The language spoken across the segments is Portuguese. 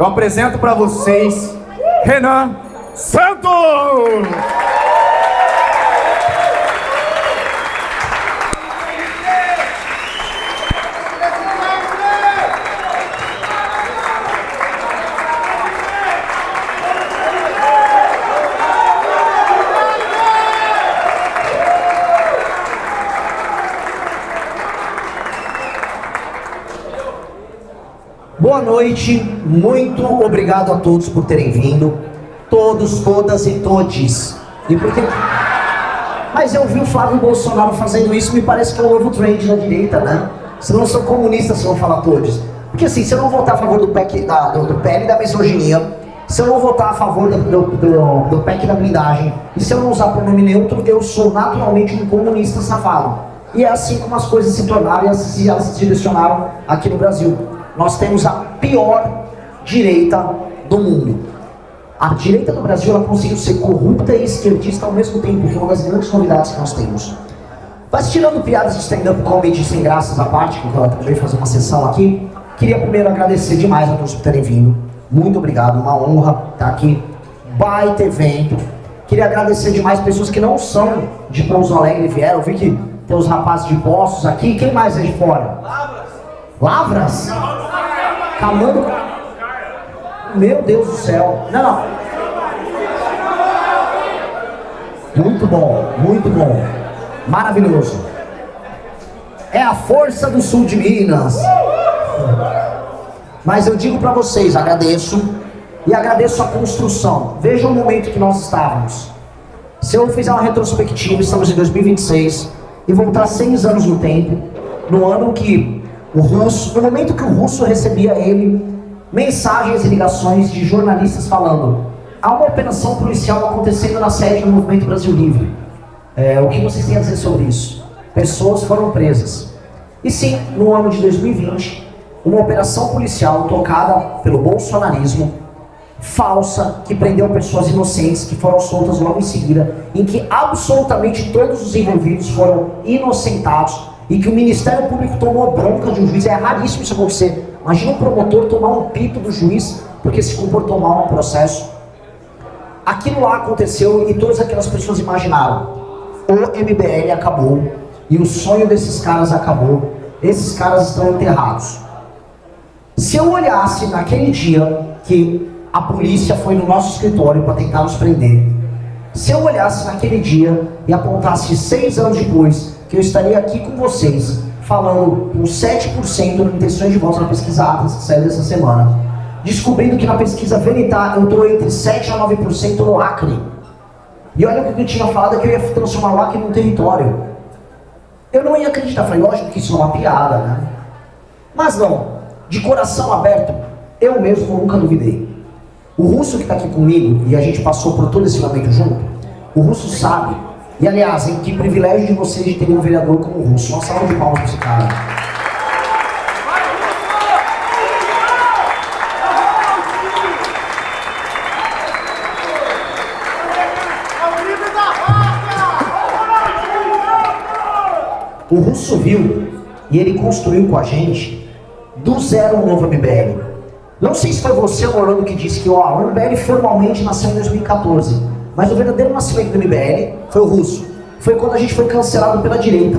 eu apresento para vocês Renan Santos! Boa noite, muito obrigado a todos por terem vindo. Todos, todas e todes. E porque... Mas eu vi o Flávio Bolsonaro fazendo isso, me parece que é um novo trend da direita, né? Se não são comunistas, se vão falar todos. Porque assim, se eu não votar a favor do PEC da misoginia, se eu não votar a favor do PEC da blindagem, e se eu não usar pronome neutro, eu sou naturalmente um comunista safado. E é assim como as coisas se tornaram e elas se direcionaram aqui no Brasil. Nós temos a pior direita do mundo. A direita do Brasil, ela conseguiu ser corrupta e esquerdista ao mesmo tempo, que é uma das grandes novidades que nós temos. Mas tirando piadas de stand-up comedy sem graças à parte, que eu acabei de fazer uma sessão aqui, queria primeiro agradecer demais a todos por terem vindo. Muito obrigado, uma honra estar aqui. Baita evento. Queria agradecer demais pessoas que não são de Pouso Alegre e vieram. Eu vi que tem os rapazes de Poços aqui. Quem mais é de fora? Lavras? Camando? Meu Deus do céu. Não. Muito bom, muito bom. Maravilhoso. É a força do sul de Minas. Mas eu digo pra vocês, agradeço. E agradeço a construção. Veja o momento que nós estávamos. Se eu fizer uma retrospectiva, estamos em 2026, e voltar 6 anos no tempo, no ano que o russo, no momento que o russo recebia mensagens e ligações de jornalistas falando: há uma operação policial acontecendo na sede do Movimento Brasil Livre. O que vocês têm a dizer sobre isso? Pessoas foram presas. E sim, no ano de 2020, uma operação policial tocada pelo bolsonarismo, falsa, que prendeu pessoas inocentes que foram soltas logo em seguida, em que absolutamente todos os envolvidos foram inocentados, e que o Ministério Público tomou bronca de um juiz. É raríssimo isso acontecer. Imagina um promotor tomar um pito do juiz porque se comportou mal no processo. Aquilo lá aconteceu e todas aquelas pessoas imaginaram: o MBL acabou e o sonho desses caras acabou. Esses caras estão enterrados. Se eu olhasse naquele dia que a polícia foi no nosso escritório para tentar nos prender, se eu olhasse naquele dia e apontasse 6 anos depois que eu estaria aqui com vocês, falando com 7% de intenções de voto na pesquisa Atlas, que saiu dessa semana, descobrindo que na pesquisa Veritá eu estou entre 7% a 9% no Acre. E olha o que eu tinha falado, que eu ia transformar o Acre num território. Eu não ia acreditar, falei, lógico que isso é uma piada, né? Mas não, de coração aberto, eu mesmo nunca duvidei. O russo que está aqui comigo, e a gente passou por todo esse momento junto, o russo sabe. E aliás, hein, que privilégio de vocês de terem um vereador como o russo. Uma salva de palmas para esse cara. O russo viu e ele construiu com a gente do zero um novo MBL. Não sei se foi você, Orlando, que disse que o MBL formalmente nasceu em 2014, mas o verdadeiro nascimento do MBL foi o russo. Foi quando a gente foi cancelado pela direita.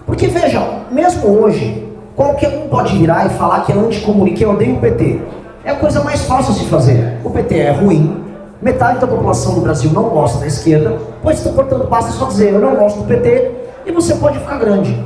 Porque veja, mesmo hoje, qualquer um pode virar e falar que é anticomunista, que eu odeio o PT. É a coisa mais fácil de se fazer. O PT é ruim, metade da população do Brasil não gosta da esquerda, pois, portanto, basta só dizer: eu não gosto do PT, e você pode ficar grande.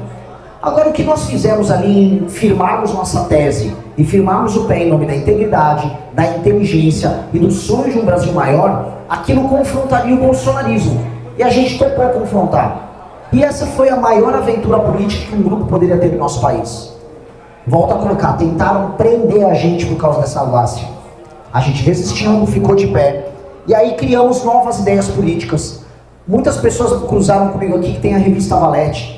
Agora, o que nós fizemos ali em firmarmos nossa tese e firmarmos o pé em nome da integridade, da inteligência e do sonho de um Brasil maior, aquilo confrontaria o bolsonarismo. E a gente topou confrontar. E essa foi a maior aventura política que um grupo poderia ter no nosso país. Volto a colocar, tentaram prender a gente por causa dessa audácia. A gente resistiu, ficou de pé. E aí criamos novas ideias políticas. Muitas pessoas cruzaram comigo aqui que tem a revista Valete.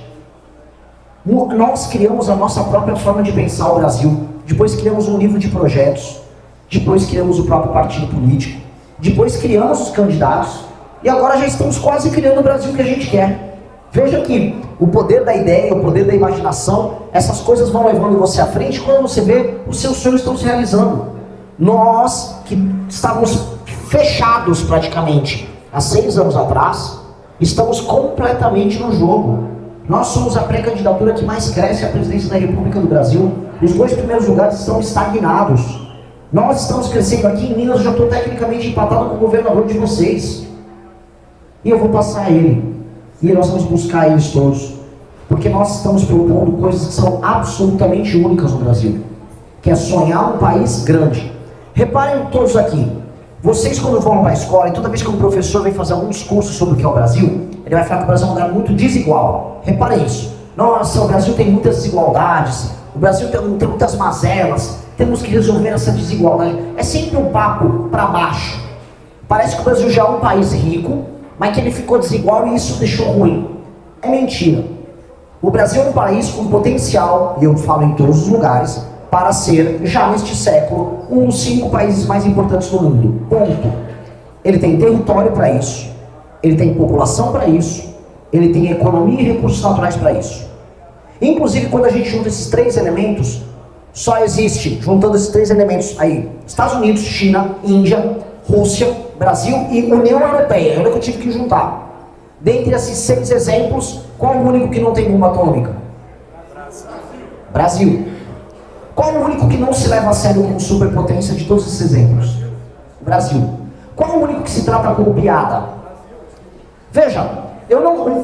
Nós criamos a nossa própria forma de pensar o Brasil. Depois criamos um livro de projetos. Depois criamos o próprio partido político. Depois criamos os candidatos. E agora já estamos quase criando o Brasil que a gente quer. Veja que o poder da ideia, o poder da imaginação, essas coisas vão levando você à frente quando você vê os seus sonhos estão se realizando. Nós que estávamos fechados praticamente há 6 anos atrás, estamos completamente no jogo. Nós somos a pré-candidatura que mais cresce à presidência da República do Brasil. Os 2 primeiros lugares estão estagnados. Nós estamos crescendo aqui em Minas, eu já estou tecnicamente empatado com o governador de vocês. E eu vou passar ele. E nós vamos buscar eles todos. Porque nós estamos propondo coisas que são absolutamente únicas no Brasil. Que é sonhar um país grande. Reparem todos aqui. Vocês quando vão para a escola, e toda vez que um professor vem fazer algum discurso sobre o que é o Brasil, ele vai falar que o Brasil é um lugar muito desigual. Reparem isso. Nossa, o Brasil tem muitas desigualdades. O Brasil tem muitas mazelas. Temos que resolver essa desigualdade. É sempre um papo para baixo. Parece que o Brasil já é um país rico, mas que ele ficou desigual e isso deixou ruim. É mentira. O Brasil é um país com potencial, e eu falo em todos os lugares, para ser, já neste século, um dos 5 países mais importantes do mundo. Ponto. Ele tem território para isso, ele tem população para isso, ele tem economia e recursos naturais para isso. Inclusive, quando a gente junta esses 3 elementos, só existe, juntando esses 3 elementos aí, Estados Unidos, China, Índia, Rússia, Brasil e União Europeia. É o que eu tive que juntar. Dentre esses 6 exemplos, qual é o único que não tem bomba atômica? Brasil. Qual é o único que não se leva a sério como superpotência de todos esses exemplos? Brasil. Qual é o único que se trata como piada? Veja,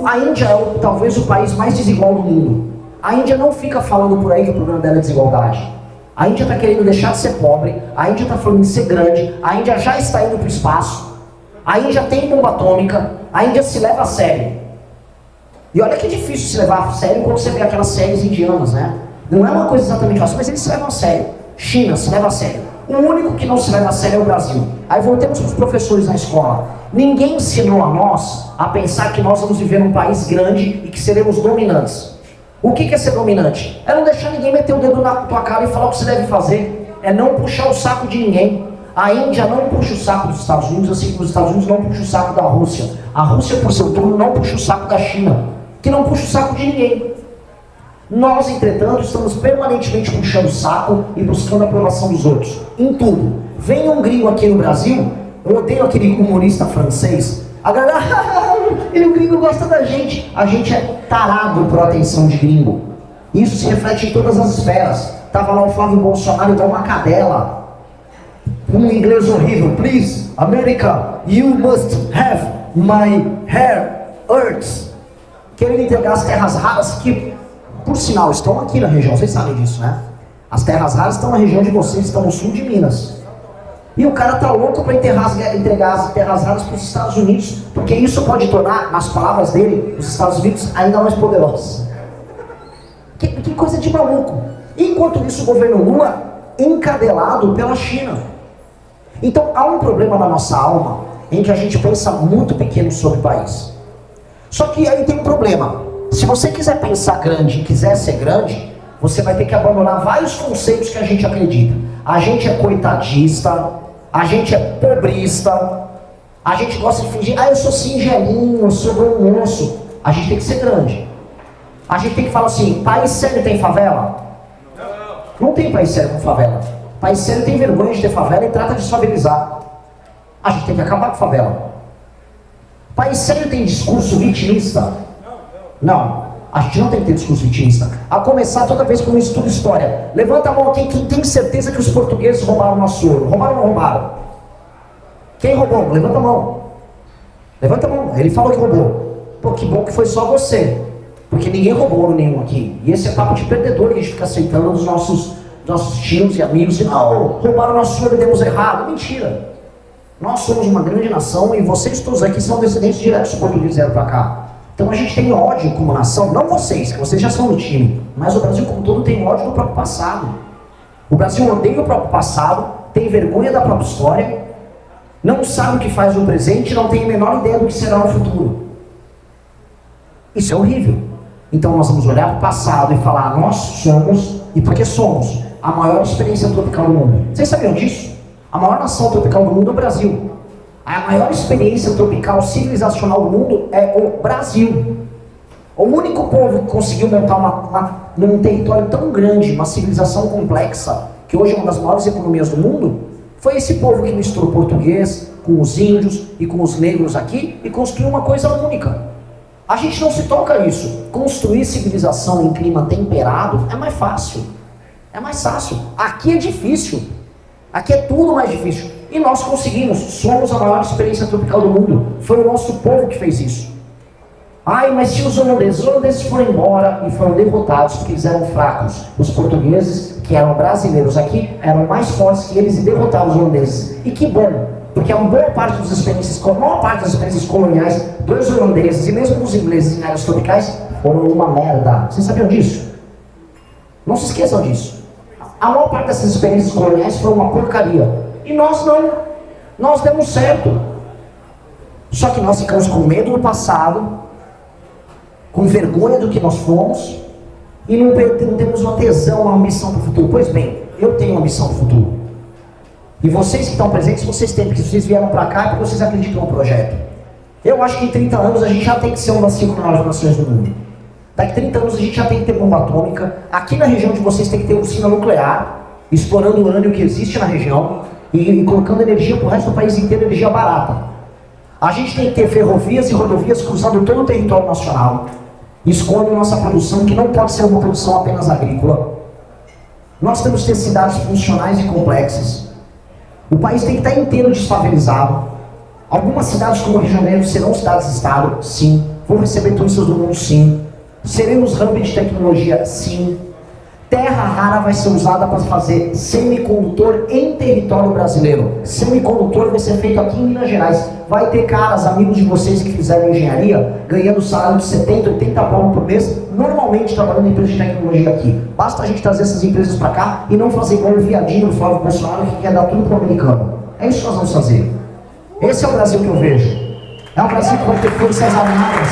a Índia é talvez o país mais desigual do mundo. A Índia não fica falando por aí que o problema dela é desigualdade. A Índia está querendo deixar de ser pobre, a Índia está falando de ser grande, a Índia já está indo para o espaço, a Índia tem bomba atômica, a Índia se leva a sério. E olha que difícil se levar a sério quando você vê aquelas séries indianas, né? Não é uma coisa exatamente fácil, mas eles se levam a sério. China se leva a sério. O único que não se leva a sério é o Brasil. Aí voltemos para os professores na escola. Ninguém ensinou a nós a pensar que nós vamos viver num país grande e que seremos dominantes. O que é ser dominante? É não deixar ninguém meter o dedo na tua cara e falar o que você deve fazer. É não puxar o saco de ninguém. A Índia não puxa o saco dos Estados Unidos, assim como os Estados Unidos não puxa o saco da Rússia. A Rússia, por seu turno, não puxa o saco da China, que não puxa o saco de ninguém. Nós, entretanto, estamos permanentemente puxando o saco e buscando a aprovação dos outros. Em tudo. Vem um gringo aqui no Brasil, eu odeio aquele humorista francês, a galera, o gringo gosta da gente. A gente é tarado por atenção de gringo. Isso se reflete em todas as esferas. Tava lá o Flávio Bolsonaro igual uma cadela. Um inglês horrível. Please, America, you must have my hair earth. Querendo entregar as terras raras que, por sinal, estão aqui na região. Vocês sabem disso, né? As terras raras estão na região de vocês, estão no sul de Minas. E o cara tá louco para entregar as terras raras para os Estados Unidos, porque isso pode tornar, nas palavras dele, os Estados Unidos ainda mais poderosos. Que coisa de maluco. Enquanto isso, o governo Lula encadelado pela China. Então há um problema na nossa alma em que a gente pensa muito pequeno sobre o país. Só que aí tem um problema. Se você quiser pensar grande e quiser ser grande, você vai ter que abandonar vários conceitos que a gente acredita. A gente é coitadista, a gente é pobrista, a gente gosta de fingir, eu sou singelinho, eu sou bom moço. A gente tem que ser grande. A gente tem que falar assim, país sério tem favela? Não tem país sério com favela. País sério tem vergonha de ter favela e trata de favelizar. A gente tem que acabar com favela. País sério tem discurso vitimista? Não. A gente não tem que ter discurso vitimista. A começar toda vez que eu estudo história. Levanta a mão aqui quem tem certeza que os portugueses roubaram nosso ouro. Roubaram ou não roubaram? Quem roubou? Levanta a mão. Levanta a mão. Ele falou que roubou. Pô, que bom que foi só você. Porque ninguém roubou ouro nenhum aqui. E esse é papo de perdedor que a gente fica aceitando dos nossos tios e amigos. E não, roubaram nosso ouro e demos errado. Mentira. Nós somos uma grande nação e vocês todos aqui são descendentes diretos dos portugueses vieram pra cá. Então a gente tem ódio como nação, não vocês, que vocês já são do time, mas o Brasil como todo tem ódio do próprio passado. O Brasil odeia o próprio passado, tem vergonha da própria história, não sabe o que faz no presente e não tem a menor ideia do que será no futuro. Isso é horrível. Então nós vamos olhar para o passado e falar, nós somos, e porque somos, a maior experiência tropical do mundo. Vocês sabiam disso? A maior nação tropical do mundo é o Brasil. A maior experiência tropical civilizacional do mundo é o Brasil. O único povo que conseguiu montar num território tão grande, uma civilização complexa, que hoje é uma das maiores economias do mundo, Foi esse povo que misturou português com os índios e com os negros aqui e construiu uma coisa única. A gente não se toca isso. Construir civilização em clima temperado é mais fácil. É mais fácil. Aqui é difícil. Aqui é tudo mais difícil. E nós conseguimos. Somos a maior experiência tropical do mundo. Foi o nosso povo que fez isso. Ai, mas se os holandeses foram embora e foram derrotados porque eles eram fracos. Os portugueses, que eram brasileiros aqui, eram mais fortes que eles e derrotaram os holandeses. E que bom, porque a maior parte das experiências coloniais dos holandeses e mesmo dos ingleses em áreas tropicais foram uma merda. Vocês sabiam disso? Não se esqueçam disso. A maior parte dessas experiências coloniais foram uma porcaria. E nós não. Nós demos certo. Só que nós ficamos com medo do passado, com vergonha do que nós fomos, e não temos uma tesão, uma ambição para o futuro. Pois bem, eu tenho uma ambição para o futuro. E vocês que estão presentes, vocês têm, porque vocês vieram para cá porque vocês acreditam no projeto. Eu acho que em 30 anos a gente já tem que ser uma das 5 maiores nações do mundo. Daqui a 30 anos a gente já tem que ter bomba atômica. Aqui na região de vocês tem que ter usina nuclear, explorando o urânio que existe na região e colocando energia para o resto do país inteiro, energia barata. A gente tem que ter ferrovias e rodovias cruzando todo o território nacional, escoando nossa produção, que não pode ser uma produção apenas agrícola. Nós temos que ter cidades funcionais e complexas. O país tem que estar inteiro desfavelizado. Algumas cidades como o Rio de Janeiro serão cidades-estado, sim. Vão receber turistas do mundo, sim. Seremos hub de tecnologia, sim. Terra rara vai ser usada para fazer semicondutor em território brasileiro. Semicondutor vai ser feito aqui em Minas Gerais. Vai ter caras, amigos de vocês que fizeram engenharia, ganhando salário de 70, 80 pau por mês, normalmente trabalhando em empresas de tecnologia aqui. Basta a gente trazer essas empresas para cá e não fazer igual o viadinho do Flávio Bolsonaro que quer dar tudo para o americano. É isso que nós vamos fazer. Esse é o Brasil que eu vejo. É um Brasil que vai ter forças armadas.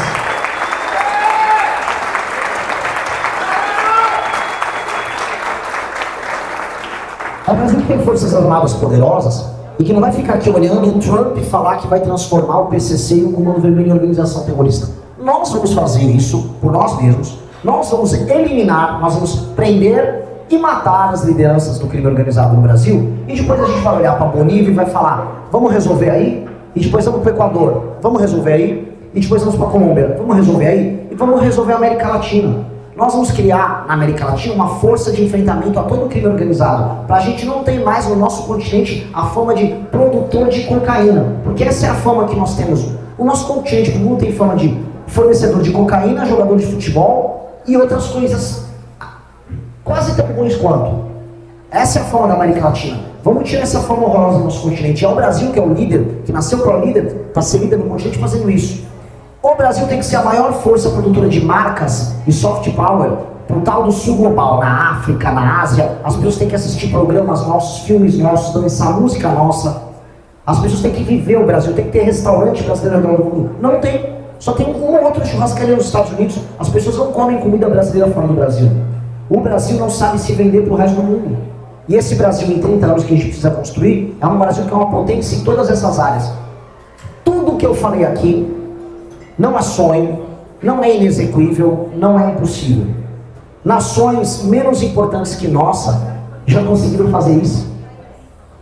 É um Brasil que tem forças armadas poderosas e que não vai ficar aqui olhando o Trump falar que vai transformar o PCC em um comando vermelho em organização terrorista. Nós vamos fazer isso por nós mesmos. Nós vamos eliminar, nós vamos prender e matar as lideranças do crime organizado no Brasil. E depois a gente vai olhar para a Bolívia e vai falar, vamos resolver aí? E depois vamos para o Equador, vamos resolver aí? E depois vamos para a Colômbia, vamos resolver aí? E vamos resolver a América Latina. Nós vamos criar na América Latina uma força de enfrentamento a todo o crime organizado, para a gente não ter mais no nosso continente a fama de produtor de cocaína, porque essa é a fama que nós temos. O nosso continente, o mundo, tem fama de fornecedor de cocaína, jogador de futebol e outras coisas quase tão ruins quanto. Essa é a fama da América Latina. Vamos tirar essa fama horrorosa do nosso continente. É o Brasil que é o líder, que nasceu para líder, para ser líder no continente, fazendo isso. O Brasil tem que ser a maior força produtora de marcas e soft power para o tal do sul global, na África, na Ásia. As pessoas têm que assistir programas nossos, filmes nossos, dançar música nossa. As pessoas têm que viver o Brasil, tem que ter restaurante brasileiro no mundo. Não tem. Só tem uma ou outra churrascaria nos Estados Unidos. As pessoas não comem comida brasileira fora do Brasil. O Brasil não sabe se vender para o resto do mundo. E esse Brasil, em 30 anos que a gente precisa construir, é um Brasil que é uma potência em todas essas áreas. Tudo que eu falei aqui não é sonho, não é inexequível, não é impossível. Nações menos importantes que nossa já conseguiram fazer isso.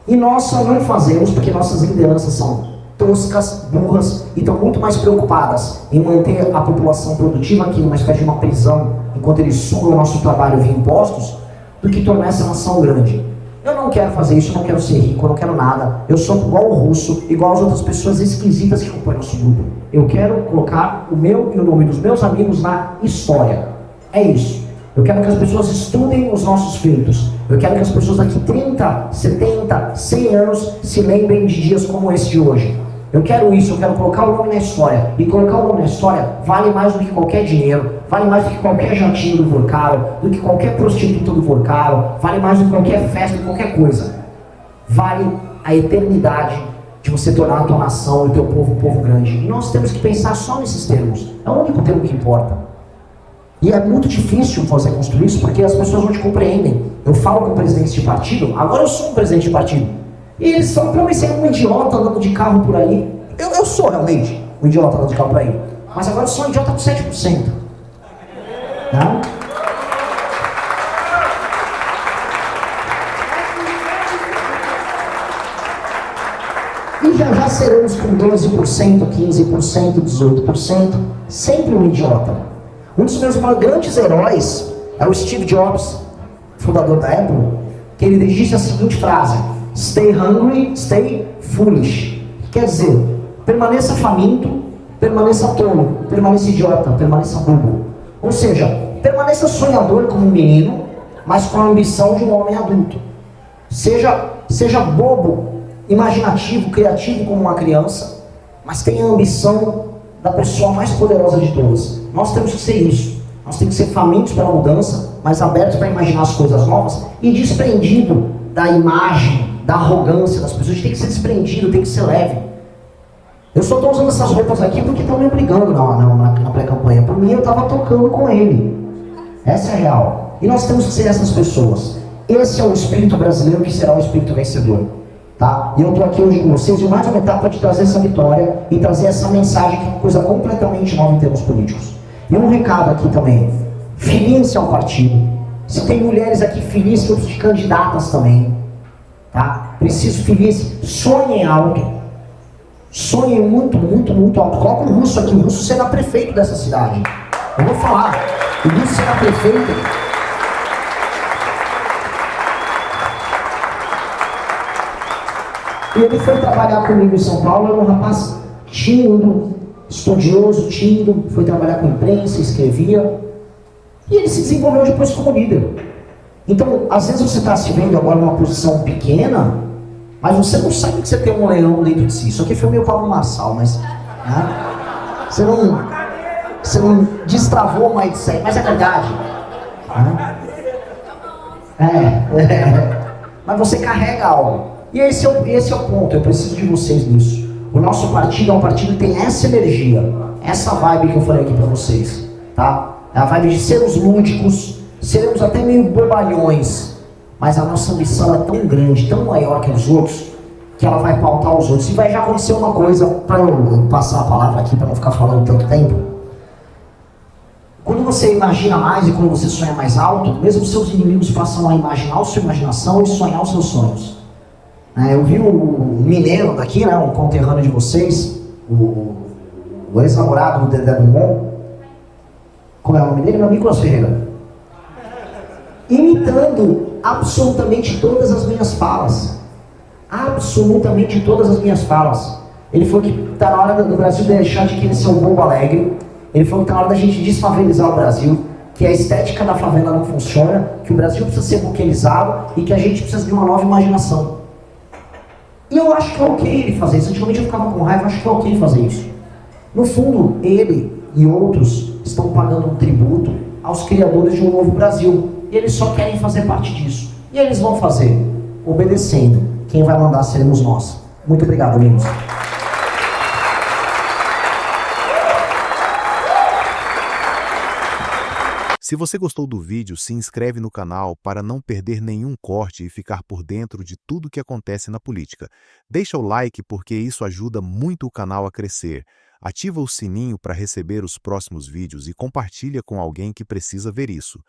E nós só não fazemos porque nossas lideranças são toscas, burras e estão muito mais preocupadas em manter a população produtiva aqui numa espécie de uma prisão enquanto eles sugam o nosso trabalho via impostos, do que tornar essa nação grande. Eu não quero fazer isso, eu não quero ser rico, eu não quero nada. Eu sou igual o russo, igual as outras pessoas esquisitas que compõem nosso grupo. Eu quero colocar o meu e o nome dos meus amigos na história. É isso. Eu quero que as pessoas estudem os nossos feitos. Eu quero que as pessoas daqui 30, 70, 100 anos se lembrem de dias como esse de hoje. Eu quero isso, eu quero colocar o nome na história. E colocar o nome na história vale mais do que qualquer dinheiro, vale mais do que qualquer jatinho do Vorcaro, do que qualquer prostituta do Vorcaro, vale mais do que qualquer festa, de qualquer coisa. Vale a eternidade de você tornar a tua nação e o teu povo um povo grande. E nós temos que pensar só nesses termos. É o único termo que importa. E é muito difícil você construir isso porque as pessoas não te compreendem. Eu falo com presidentes de partido, agora eu sou um presidente de partido. E eles só para mim ser um idiota andando de carro por aí. Eu sou realmente um idiota andando de carro por aí. Mas agora eu sou um idiota com 7%. Não? E já já seremos com 12%, 15%, 18%, sempre um idiota. Um dos meus grandes heróis é o Steve Jobs, fundador da Apple, que ele disse a seguinte frase: Stay hungry, stay foolish. Quer dizer, permaneça faminto, permaneça tolo, permaneça idiota, permaneça bobo. Ou seja, permaneça sonhador como um menino, mas com a ambição de um homem adulto. Seja bobo, imaginativo, criativo como uma criança, mas tenha a ambição da pessoa mais poderosa de todas. Nós temos que ser isso. Nós temos que ser famintos pela mudança, mas abertos para imaginar as coisas novas e desprendido da imagem, da arrogância das pessoas. A gente tem que ser desprendido, tem que ser leve. Eu só estou usando essas roupas aqui porque estão me obrigando na pré-campanha. Por mim, eu estava tocando com ele. Essa é a real. E nós temos que ser essas pessoas. Esse é o espírito brasileiro que será o espírito vencedor. Tá? E eu estou aqui hoje com vocês em mais uma etapa de trazer essa vitória e trazer essa mensagem que é uma coisa completamente nova em termos políticos. E um recado aqui também. Filiem-se ao partido. Se tem mulheres aqui, filiem-se de candidatas também. Tá? Preciso filiem-se. Sonhem alto. Sonhem muito, muito, muito alto. Coloca o Russo aqui. O Russo será prefeito dessa cidade. Eu vou falar. O Russo será prefeito. E ele foi trabalhar comigo em São Paulo. Era um rapaz tímido, estudioso, tímido. Foi trabalhar com imprensa, escrevia. E ele se desenvolveu depois como líder. Então, às vezes você está se vendo agora numa posição pequena, mas você não sabe que você tem um leão dentro de si. Isso aqui foi meio Pablo Marçal, mas... Né? Você não destravou mais disso aí, mas é verdade. Mas você carrega algo. E esse é o ponto, eu preciso de vocês nisso. O nosso partido é um partido que tem essa energia, essa vibe que eu falei aqui pra vocês. Tá? É a vibe de sermos lúdicos, seremos até meio bobalhões, mas a nossa ambição é tão grande, tão maior que os outros, que ela vai pautar os outros. E vai já acontecer uma coisa, para eu passar a palavra aqui, para não ficar falando tanto tempo. Quando você imagina mais e quando você sonha mais alto, mesmo seus inimigos passam a imaginar a sua imaginação e sonhar os seus sonhos. Eu vi o mineiro daqui, né, um conterrâneo de vocês, o ex-namorado do Dedé Dumont, como é o nome dele? Meu amigo Ferreira. Imitando absolutamente todas as minhas falas. Absolutamente todas as minhas falas. Ele falou que está na hora do Brasil deixar de querer ser um bobo alegre. Ele falou que está na hora da gente desfavelizar o Brasil, que a estética da favela não funciona, que o Brasil precisa ser buquelizado e que a gente precisa de uma nova imaginação. E eu acho que é ok ele fazer isso. Antigamente eu ficava com raiva, acho que é ok fazer isso. No fundo, ele e outros estão pagando um tributo aos criadores de um novo Brasil. E eles só querem fazer parte disso. E eles vão fazer, obedecendo. Quem vai mandar seremos nós. Muito obrigado, amigos. Se você gostou do vídeo, se inscreve no canal para não perder nenhum corte e ficar por dentro de tudo que acontece na política. Deixa o like porque isso ajuda muito o canal a crescer. Ativa o sininho para receber os próximos vídeos e compartilha com alguém que precisa ver isso.